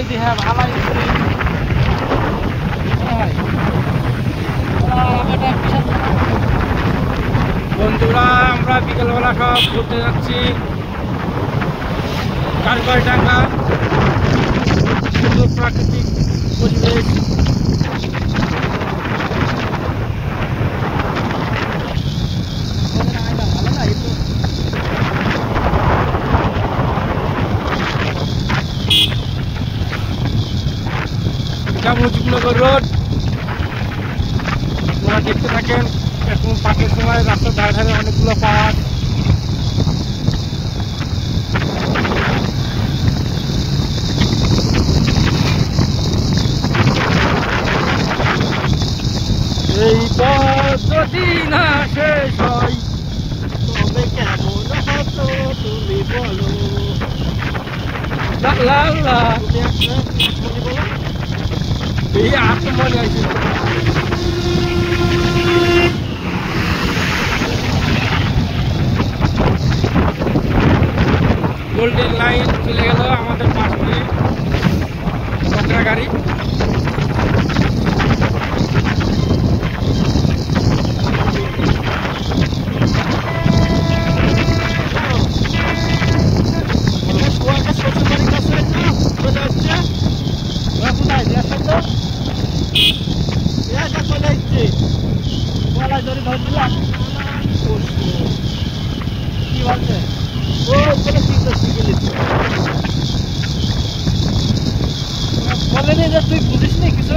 ওই যে হ্যাঁ ভালাই বন্ধুরা আমরা বিকেলবেলা সব ঘুরতে যাচ্ছি কারকয়টাঙ্গা সুন্দর প্রাকৃতিক পরিবেশ মুজিবনগর রোড আপনারা দেখতে থাকেন এখন পাকের সময় রাস্তার ধারে ধারে অনেকগুলো পাহাড় এই পথ যদি না শেষ হয় তবে কেমন হতো তুমি বলো লা লা লা এই আত্মমনে আছে গোল্ডেন লাইন চলে গেল আমাদের পাশ দিয়ে ট্রাক্টর গাড়ি তুই বুঝিস নি কিছু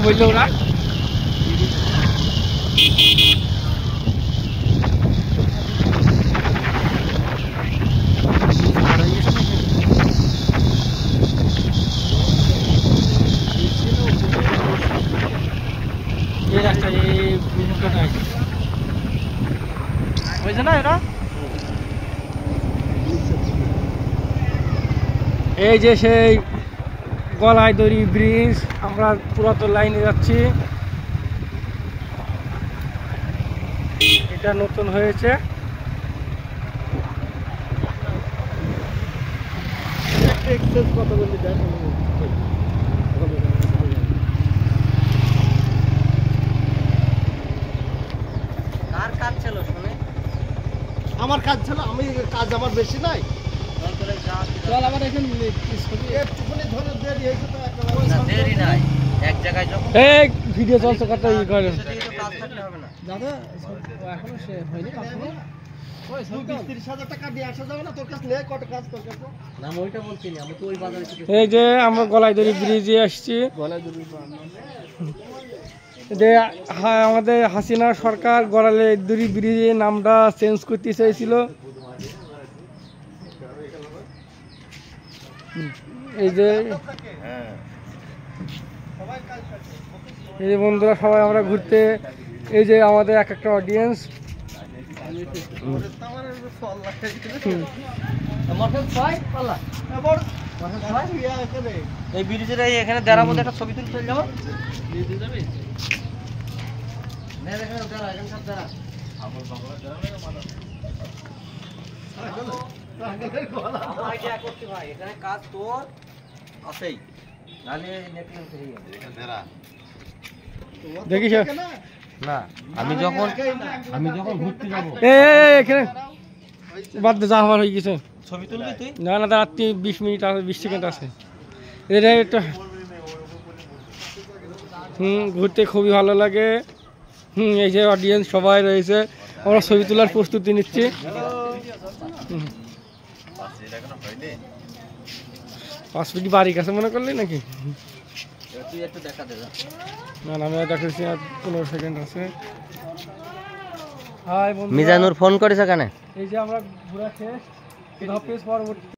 বললো ওরা এই যে সেই গলায় দড়ি ব্রিজ আমরা পুরাতন লাইনে যাচ্ছি এটা নতুন হয়েছে আমার কাজ ছিল আমি কাজ আমার বেশি নাই চল আমার এখানে ভিডিও চলছে কত ই করে দাদা এখনো সে হয়নি এই যে আমরা গলায় দড়ি ব্রিজে আসছি আমাদের হাসিনা সরকার গলায় দড়ি ব্রিজে নামটা চেঞ্জ করতে চাইছিল এই যে বন্ধুরা সবাই আমরা ঘুরতে এই যে আমাদের এক একটা অডিয়েন্স এই ব্রিজের এখানে দেড়ার মধ্যে একটা ছবি তুলে চলে যাবো এখানে কাজ তোর আছেই দেখিস না আমি যখন ঘুরতে যাবো এখানে বাদ যা হওয়ার হয়ে গেছে ছবি তুলবি তুই না না তার 20 মিনিট আছে 20 সেকেন্ড আছে এটা একটা ঘুরতে খুবই ভালো লাগে এই যে অডিয়েন্স সবাই রয়েছে আমরা ছবি তোলার প্রস্তুতি নিচ্ছি 5 মিনিট বাড়ি কাছে মনে করলি নাকি না না আমি দেখাচ্ছি 15 সেকেন্ড আছে মিজানুর ফোন করেছে কেন এই যে আমরা ঘোরা শেষ পরবর্তী